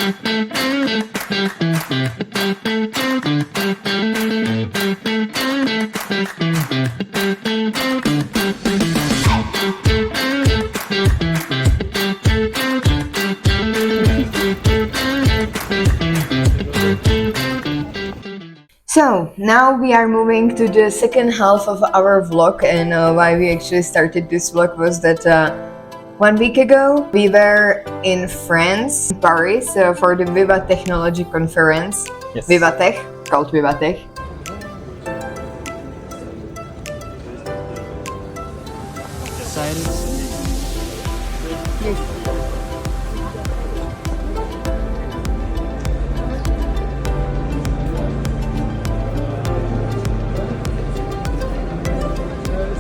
So now we are moving to the second half of our vlog, and why we actually started this vlog was that 1 week ago we were in France, Paris, for the VIVA Technology conference. Yes. Vivatech, called Vivatech. Silence. Yes.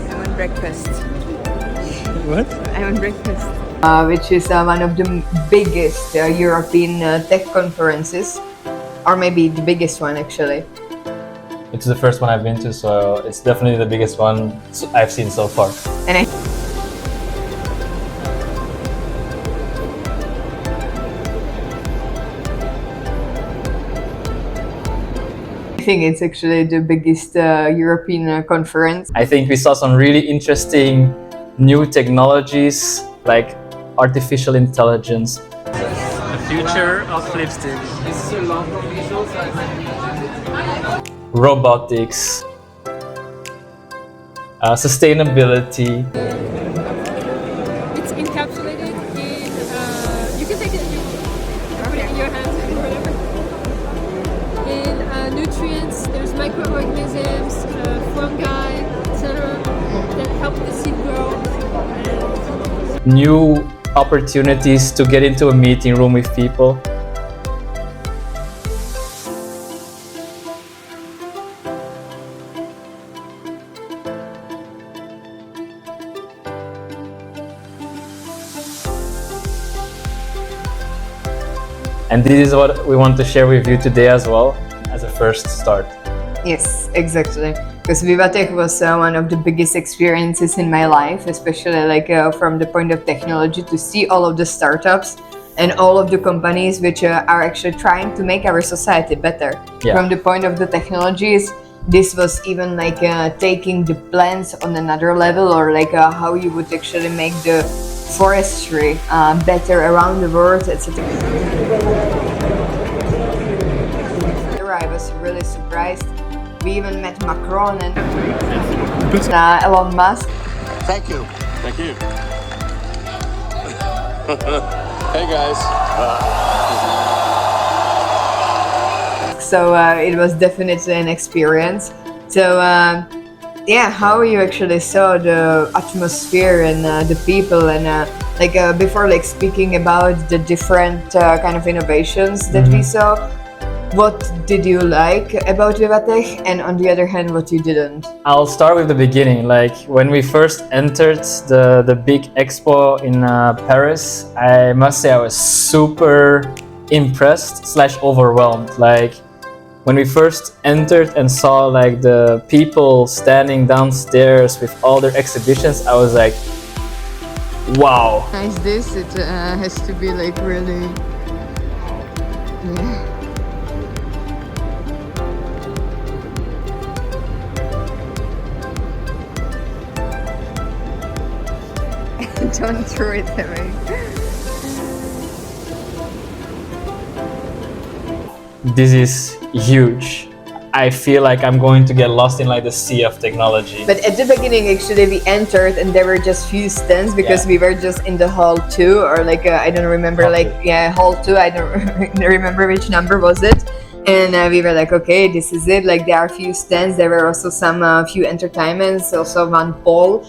I want breakfast. What? I want breakfast. Which is one of the biggest European tech conferences, or maybe the biggest one actually. It's the first one I've been to, so it's definitely the biggest one I've seen so far. And I think it's actually the biggest European conference. I think we saw some really interesting new technologies like artificial intelligence. The future of lipstick. Robotics, sustainability. It's encapsulated in, you can take it put it in your hands or whatever. In nutrients, there's microorganisms, fungi, etc. that help the seed grow. New opportunities to get into a meeting room with people. And this is what we want to share with you today as well, as a first start. Yes, exactly. Because Vivatech was one of the biggest experiences in my life, especially like from the point of technology, to see all of the startups and all of the companies which are actually trying to make our society better. Yeah. From the point of the technologies, this was even like taking the plants on another level, or like how you would actually make the forestry better around the world, etc. I was really surprised. We even met Macron and Elon Musk. Thank you. Thank you. Hey guys. So it was definitely an experience. So yeah, how you actually saw the atmosphere and the people, and before like speaking about the different kind of innovations that we saw, what did you like about Vivatech, and on the other hand, what you didn't? I'll start with the beginning. Like when we first entered the big expo in Paris, I must say I was super impressed / overwhelmed. Like when we first entered and saw like the people standing downstairs with all their exhibitions, I was like, wow. Nice this, it has to be like really... Yeah. Don't throw it away. This is huge. I feel like I'm going to get lost in like the sea of technology. But at the beginning, actually, we entered and there were just few stands because we were just in the hall 2, or like I don't remember, hall like 2. Yeah, hall 2. I don't remember which number was it. And we were like, okay, this is it. Like there are few stands. There were also some few entertainments, also one pole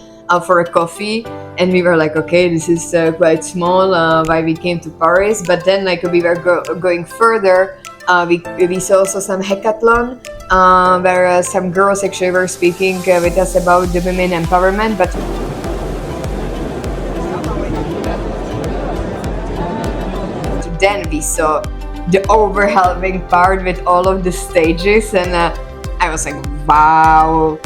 for a coffee. And we were like, okay, this is quite small. Why we came to Paris? But then, like we were going further, we saw also some hackathon where some girls actually were speaking with us about the women empowerment. But then we saw the overwhelming part with all of the stages, and I was like, wow.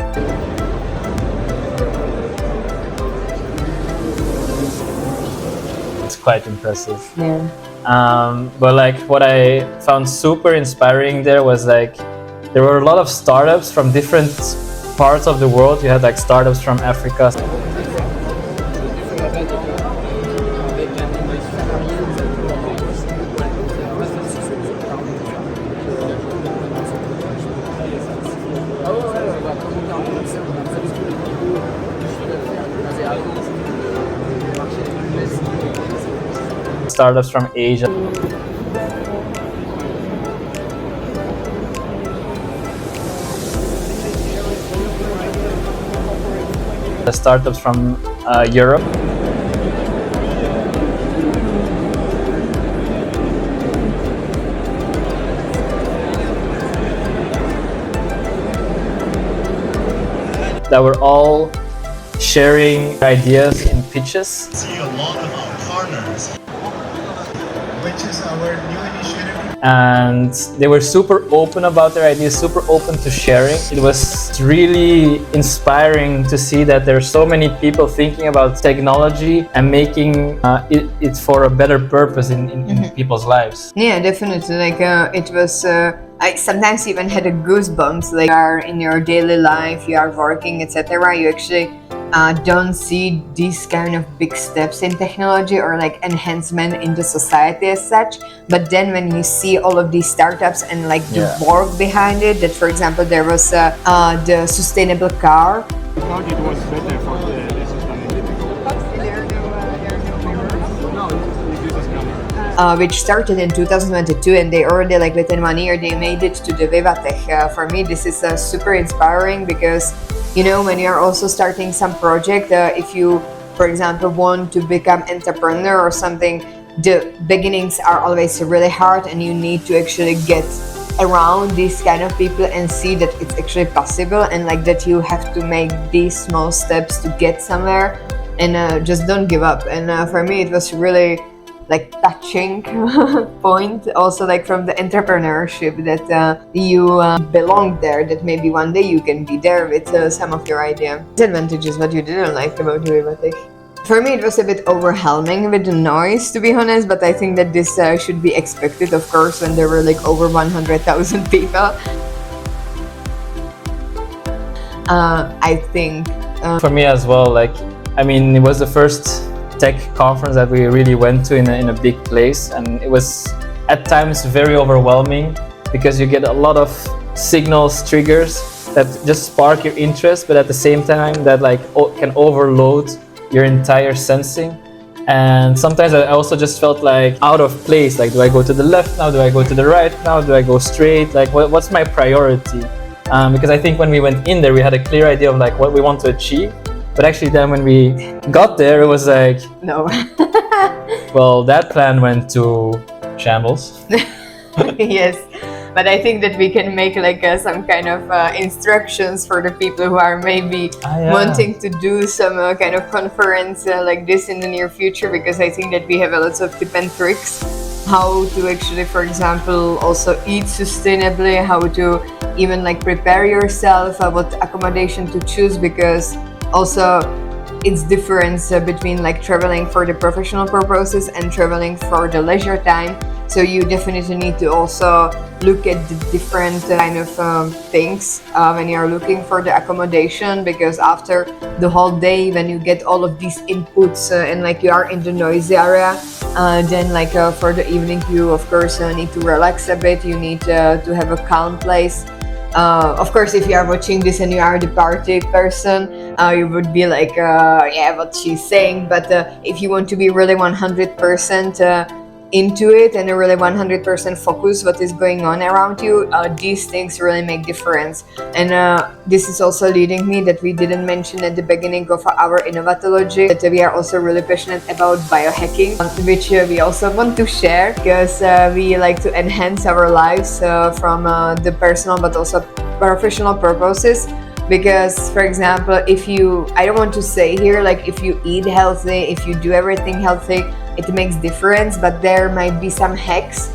It's quite impressive. Yeah. But like what I found super inspiring there was like there were a lot of startups from different parts of the world. You had like startups from Africa. Startups from Asia. The startups from Europe. That were all sharing ideas in pitches. See a lot of our partners, which is our new initiative. And they were super open about their ideas, super open to sharing. It was really inspiring to see that there are so many people thinking about technology and making it for a better purpose in people's lives. Yeah, definitely. Like it was. I sometimes even had a goosebumps. Like you are in your daily life, you are working, etc. You actually don't see these kind of big steps in technology or like enhancement in the society as such. But then when you see all of these startups and like the work behind it, that for example there was the sustainable car. We thought it was better for the sustainability. Which started in 2022, and they already like within 1 year they made it to the Vivatech. For me, this is super inspiring because you know when you are also starting some project, if you, for example, want to become entrepreneur or something, the beginnings are always really hard, and you need to actually get around these kind of people and see that it's actually possible, and like that you have to make these small steps to get somewhere, and just don't give up. And for me, it was really like touching point also like from the entrepreneurship that you belong there, that maybe one day you can be there with some of your idea. Disadvantages, what you didn't like about Vivatech? For me it was a bit overwhelming with the noise, to be honest, but I think that this should be expected, of course, when there were like over 100,000 people. I think For me as well, like I mean, it was the first tech conference that we really went to in a big place, and it was at times very overwhelming because you get a lot of signals, triggers that just spark your interest, but at the same time that like can overload your entire sensing. And sometimes I also just felt like out of place, like do I go to the left now, do I go to the right now, do I go straight, like what's my priority? Because I think when we went in there we had a clear idea of like what we want to achieve. But actually then when we got there, it was like, no. well, that plan went to shambles. Yes, but I think that we can make like some kind of instructions for the people who are maybe wanting to do some kind of conference like this in the near future, because I think that we have a lot of tips and tricks how to actually, for example, also eat sustainably, how to even like prepare yourself, what accommodation to choose, because also it's difference between like traveling for the professional purposes and traveling for the leisure time. So you definitely need to also look at the different kind of things when you are looking for the accommodation, because after the whole day when you get all of these inputs and like you are in the noisy area, then like for the evening you of course need to relax a bit, you need to have a calm place. Of course, if you are watching this and you are the party person, you would be like, yeah, what she's saying. But if you want to be really 100% into it and really 100% focus what is going on around you, these things really make difference. And this is also leading me that we didn't mention at the beginning of our INNOVATOLOGY that we are also really passionate about biohacking, which we also want to share, because we like to enhance our lives from the personal but also professional purposes. Because, for example, if you, I don't want to say here, like if you eat healthy, if you do everything healthy, it makes difference, but there might be some hacks.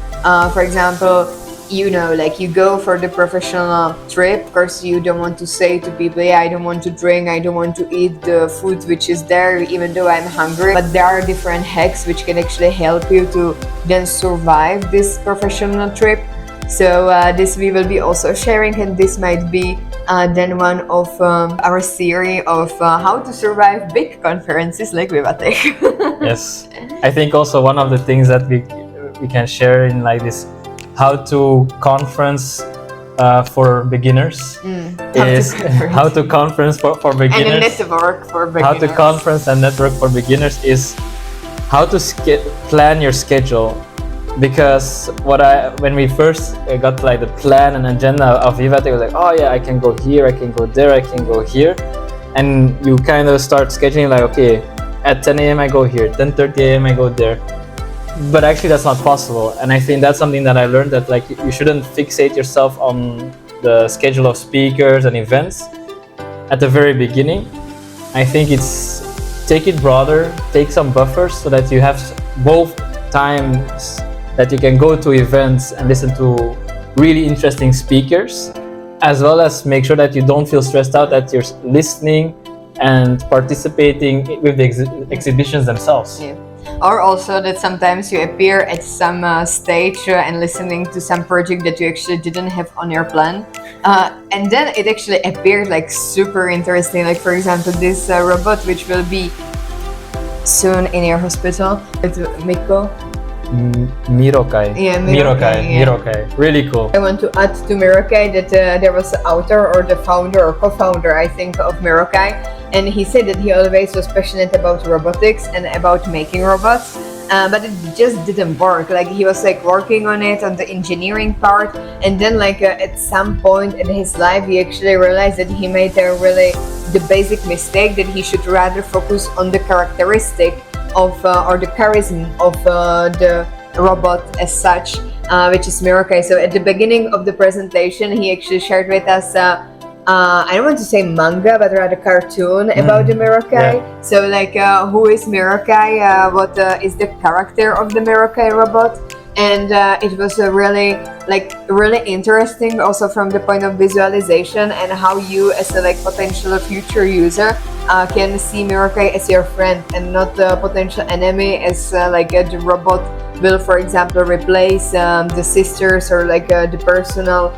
For example, you know, like you go for the professional trip. Of course, you don't want to say to people, yeah, I don't want to drink, I don't want to eat the food which is there, even though I'm hungry. But there are different hacks which can actually help you to then survive this professional trip. So this we will be also sharing, and this might be then one of our series of how to survive big conferences like Vivatech. Yes, I think also one of the things that we can share in like this how to conference for beginners is how to conference for beginners, and a network for beginners. How to conference and network for beginners is how to plan your schedule. Because when we first got like the plan and agenda of Vivatech, I was like, oh yeah, I can go here, I can go there, I can go here, and you kind of start scheduling like, okay, at 10 a.m. I go here, 10:30 a.m. I go there. But actually that's not possible, and I think that's something that I learned, that like you shouldn't fixate yourself on the schedule of speakers and events at the very beginning. I think it's take it broader, take some buffers so that you have both times that you can go to events and listen to really interesting speakers, as well as make sure that you don't feel stressed out, that you're listening and participating with the exhibitions themselves. Yeah. Or also that sometimes you appear at some stage and listening to some project that you actually didn't have on your plan. And then it actually appeared like super interesting. Like for example, this robot which will be soon in your hospital with Miko. Mirokai. Yeah, Mirokai. Mirokai. Really cool. I want to add to Mirokai that there was the author or the founder or co-founder, I think, of Mirokai, and he said that he always was passionate about robotics and about making robots, but it just didn't work. Like he was like working on it, on the engineering part, and then like at some point in his life he actually realized that he made a really the basic mistake, that he should rather focus on the characteristic of or the charisma of the robot as such, which is Mirokai. So at the beginning of the presentation he actually shared with us I don't want to say manga, but rather cartoon about the Mirokai. Yeah. So like who is Mirokai, what is the character of the Mirokai robot, and it was really interesting also from the point of visualization, and how you as a like potential future user can see Mirokai as your friend and not a potential enemy, as like the robot will for example replace the sisters or like the personnel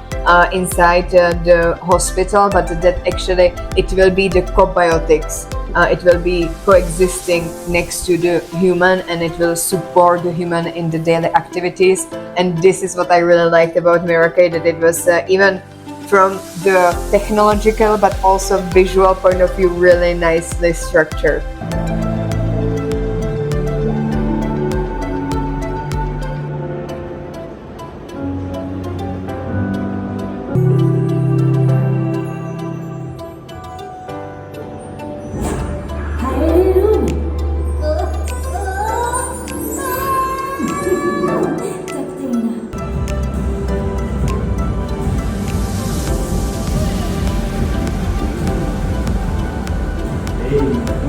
inside the hospital, but that actually it will be the CoBiotX. It will be coexisting next to the human, and it will support the human in the daily activities. And this is what I really liked about Mirokai, that it was even from the technological but also visual point of view really nicely structured.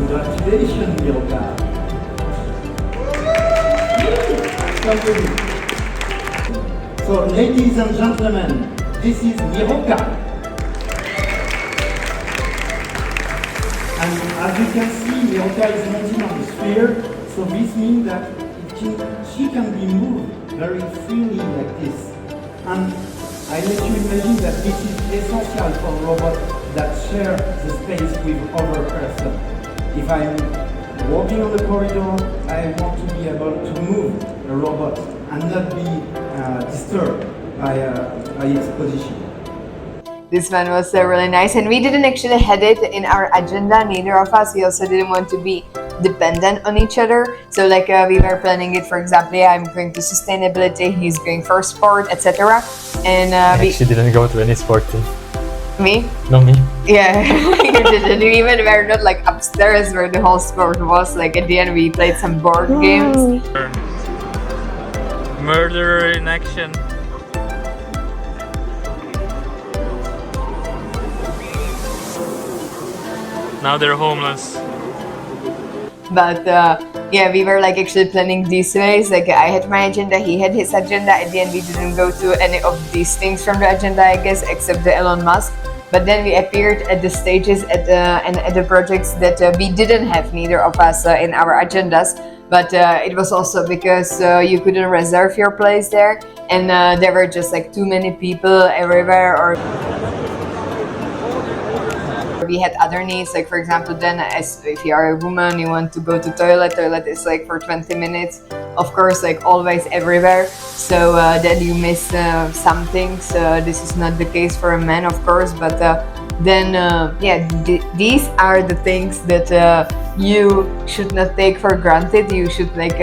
Congratulations, Mirokai. So, ladies and gentlemen, this is Mirokai. And as you can see, Mirokai is mounted on the sphere, so this means that she can be moved very freely like this. And I let you imagine that this is essential for robots that share the space with other person. If I'm walking on the corridor, I want to be able to move the robot and not be disturbed by its position. This one was really nice, and we didn't actually had it in our agenda, neither of us. We also didn't want to be dependent on each other. So like we were planning it, for example, I'm going to sustainability, he's going for sport, etc. And I actually didn't go to any sport team. Me? No, me. Yeah, you didn't. We even were not like upstairs where the whole sport was. Like at the end we played some board games. Murderer in action. Now they're homeless. But yeah, we were like actually planning these ways. Like I had my agenda, he had his agenda. At the end, we didn't go to any of these things from the agenda, I guess, except the Elon Musk. But then we appeared at the stages and at the projects that we didn't have, neither of us, in our agendas. But it was also because you couldn't reserve your place there, and there were just like too many people everywhere, or we had other needs. Like for example, then as if you are a woman, you want to go to toilet is like for 20 minutes, of course, like always everywhere. So then you miss some things. This is not the case for a man, of course, but then these are the things that you should not take for granted. You should like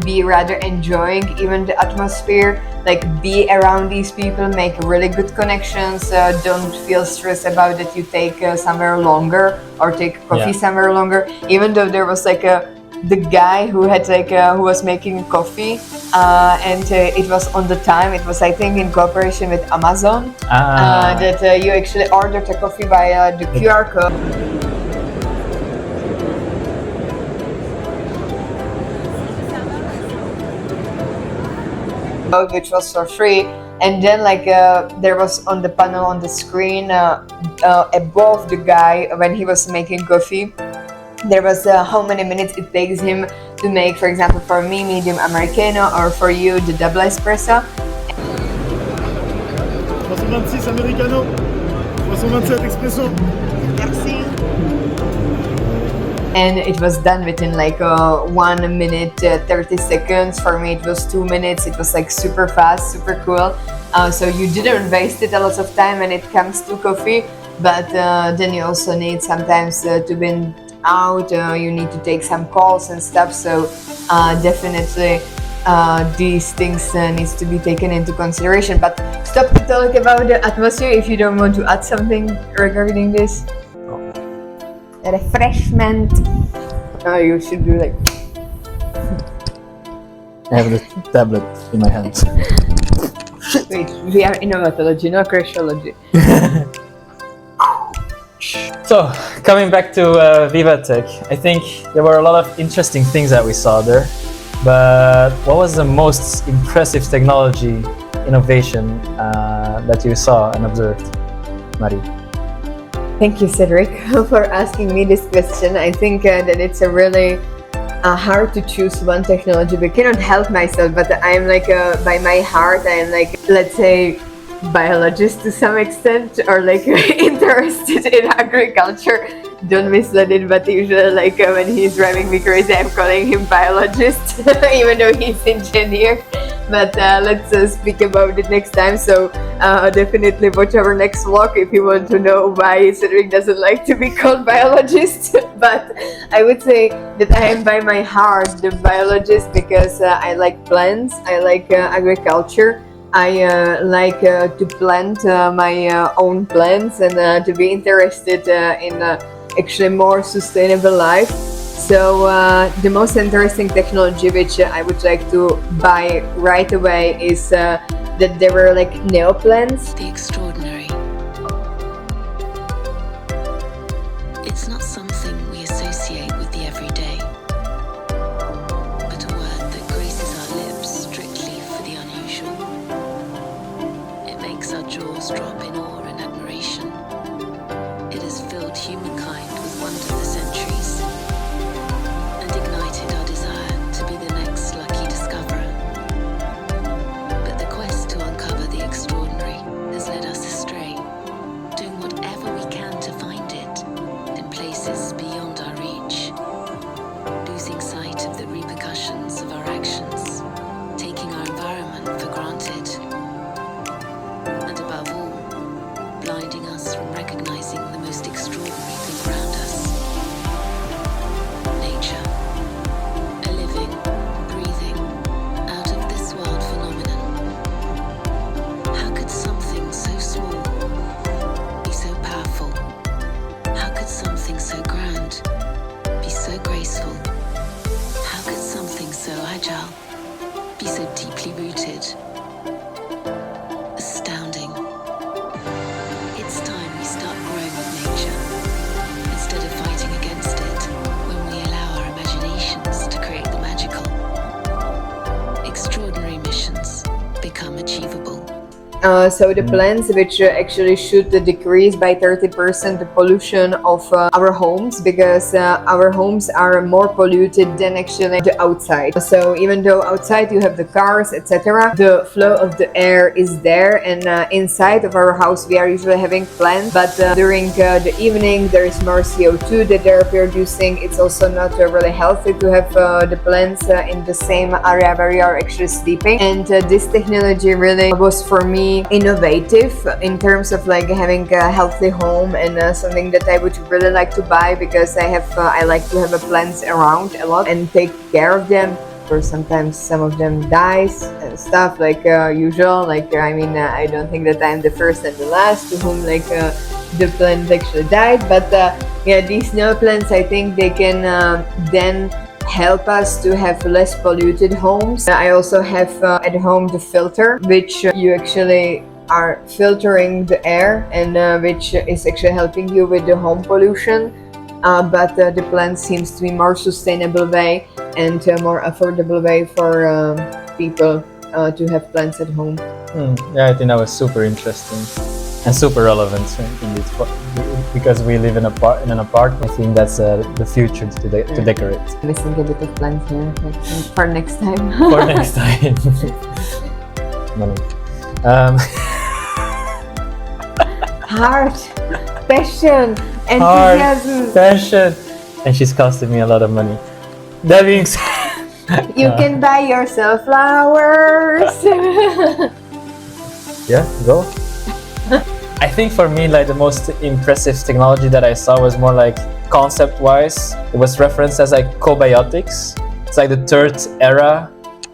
be rather enjoying even the atmosphere, like be around these people, make really good connections. Don't feel stressed about that you take somewhere longer or take coffee somewhere longer, even though there was like the guy who had like who was making coffee and it was on the time. It was, I think, in cooperation with Amazon that you actually ordered a coffee via the QR code, which was for free. And then like there was on the panel on the screen above the guy when he was making coffee, there was how many minutes it takes him to make, for example, for me, medium Americano, or for you, the double espresso. 326 Americano, 327 Espresso. Merci. And it was done within like 1 minute 30 seconds. For me it was 2 minutes. It was like super fast, super cool. So you didn't waste it a lot of time when it comes to coffee, but then you also need sometimes to be out, you need to take some calls and stuff. So definitely these things needs to be taken into consideration. But stop to talk about the atmosphere if you don't want to add something regarding this. Refreshment. You should do like. I have the tablet in my hand. Wait, we are INNOVATOLOGY, not crashology. So, coming back to Vivatech, I think there were a lot of interesting things that we saw there. But what was the most impressive technology innovation that you saw and observed, Marie? Thank you, Cedric, for asking me this question. I think that it's a really hard to choose one technology, but I cannot help myself. But I'm like, by my heart, I'm like, let's say, biologist to some extent, or like interested in agriculture. Don't mislead it, but usually like when he's driving me crazy, I'm calling him biologist, even though he's engineer. But let's speak about it next time. So definitely watch our next vlog if you want to know why Cedric doesn't like to be called biologist. But I would say that I am by my heart the biologist because I like plants, I like agriculture. I like to plant my own plants and to be interested in actually more sustainable life. So the most interesting technology which I would like to buy right away is that there were like Neoplants. The extraordinary. It's not something we associate with the everyday, but a word that graces our lips strictly for the unusual. It makes our jaws drop in awe and admiration. It has filled humankind with wonder for centuries and ignited our desire to be the next lucky discoverer. But the quest to uncover the extraordinary has led us astray, doing whatever we can to find it in places beyond our reach, losing sight of the repercussions of our actions, taking our environment for granted, and above all, blinding us from recognizing the most extraordinary thing around us. Nature. A living, breathing, out of this world phenomenon. How could something so small be so powerful? How could something so grand be so graceful? How could something so agile be so deeply rooted? Astounding. It's time we start growing with nature, become achievable. So the plants which actually should decrease by 30% the pollution of our homes, because our homes are more polluted than actually the outside. So even though outside you have the cars, etc., the flow of the air is there, and inside of our house we are usually having plants, but during the evening there is more CO2 that they're producing. It's also not really healthy to have the plants in the same area where you are actually sleeping. And this technology really was for me innovative in terms of like having a healthy home, and something that I would really like to buy, because I like to have plants around a lot and take care of them. Or sometimes some of them dies and stuff like usual. Like I don't think that I'm the first and the last to whom the plant actually died, but yeah, these Neoplants, I think they can then help us to have less polluted homes. I also have at home the filter, which you actually are filtering the air, and which is actually helping you with the home pollution. But the plant seems to be more sustainable way and a more affordable way for people to have plants at home. Yeah, I think that was super interesting and super relevant indeed, because we live in an apartment. I think that's the future to decorate. Missing a bit of plants here, for next time. For next time. Heart, passion, enthusiasm. Passion, and she's costing me a lot of money. That being said, you can buy yourself flowers. Yeah, go. I think for me, like the most impressive technology that I saw was more like concept-wise. It was referenced as like CoBiotX. It's like the third era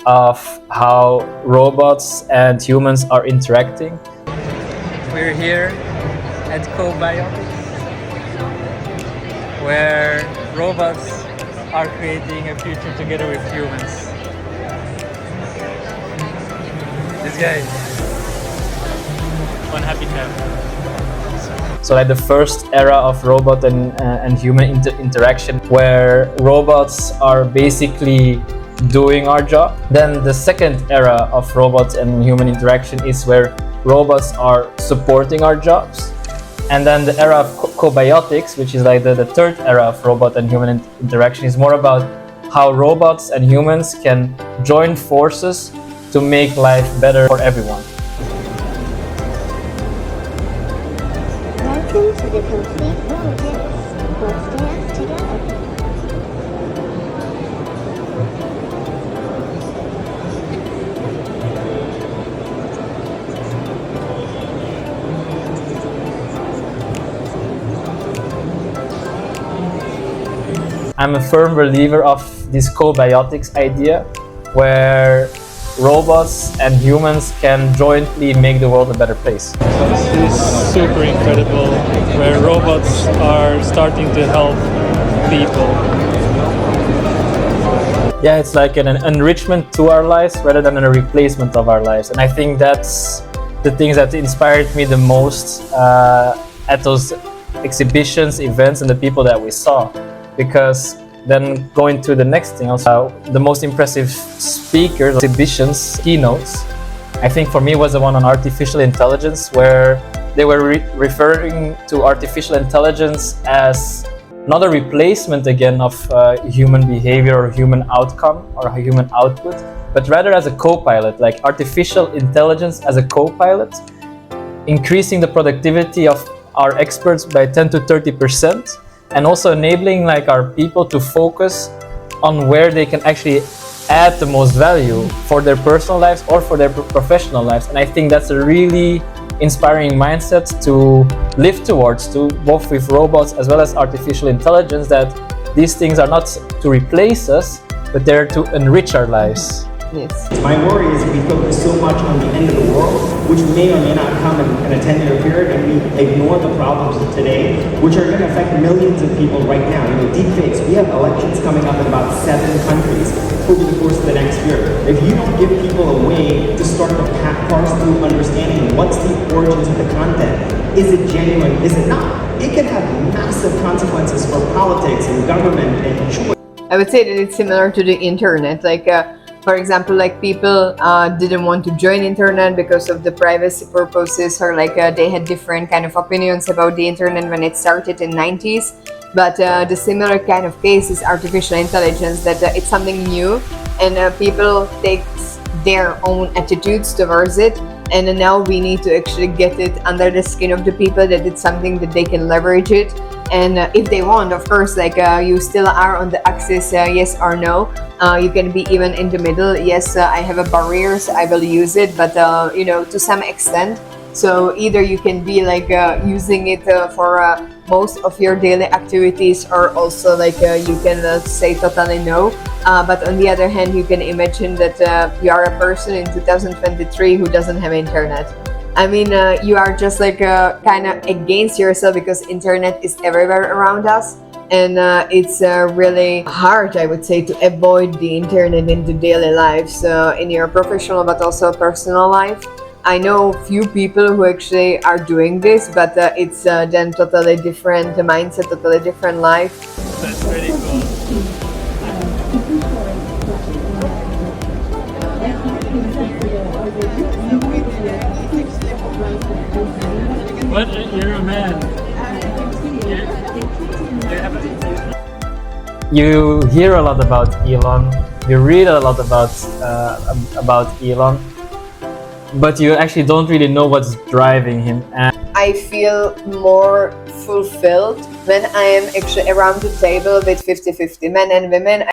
of how robots and humans are interacting. We're here at CoBiotX, where robots are creating a future together with humans. This guy, one happy camp. So like the first era of robot and human interaction, where robots are basically doing our job. Then the second era of robots and human interaction is where robots are supporting our jobs. And then the era of CoBiotX, which is like the third era of robot and human interaction, is more about how robots and humans can join forces to make life better for everyone. Welcome to the complete world dance. Let's dance together. I'm a firm believer of this CoBiotX idea, where robots and humans can jointly make the world a better place. This is super incredible, where robots are starting to help people. Yeah, it's like an enrichment to our lives rather than a replacement of our lives. And I think that's the things that inspired me the most at those exhibitions, events, and the people that we saw. Because then going to the next thing, also the most impressive speakers, exhibitions, keynotes, I think for me was the one on artificial intelligence, where they were referring to artificial intelligence as not a replacement again of human behavior or human outcome or human output, but rather as a co-pilot, like artificial intelligence as a co-pilot, increasing the productivity of our experts by 10 to 30%, and also enabling like our people to focus on where they can actually add the most value for their personal lives or for their professional lives. And I think that's a really inspiring mindset to live towards, to both with robots as well as artificial intelligence, that these things are not to replace us, but they're to enrich our lives. Yes. My worry is we focus so much on the end of the world, which may or may not come in a 10-year period, and we ignore the problems of today, which are going to affect millions of people right now. You know, deepfakes, we have elections coming up in about 7 countries over the course of the next year. If you don't give people a way to start to parse through understanding what's the origins of the content, is it genuine, is it not? It can have massive consequences for politics and government and choice. I would say that it's similar to the internet. Like For example, like people didn't want to join internet because of the privacy purposes, or like they had different kind of opinions about the internet when it started in 90s. But the similar kind of case is artificial intelligence, that it's something new, and people take their own attitudes towards it, and now we need to actually get it under the skin of the people, that it's something that they can leverage it. And if they want, of course, like you still are on the axis, yes or no. You can be even in the middle. Yes, I have a barrier, so I will use it, but you know, to some extent. So either you can be like using it for most of your daily activities, or also like you can say totally no. But on the other hand, you can imagine that you are a person in 2023 who doesn't have internet. I mean, you are just like kind of against yourself, because internet is everywhere around us, and it's really hard, I would say, to avoid the internet in the daily life, so in your professional but also personal life. I know few people who actually are doing this, but it's then totally different mindset, totally different life. That's really cool. What? You're a man. You hear a lot about Elon, you read a lot about Elon, but you actually don't really know what's driving him. And I feel more fulfilled when I am actually around the table with 50-50 men and women.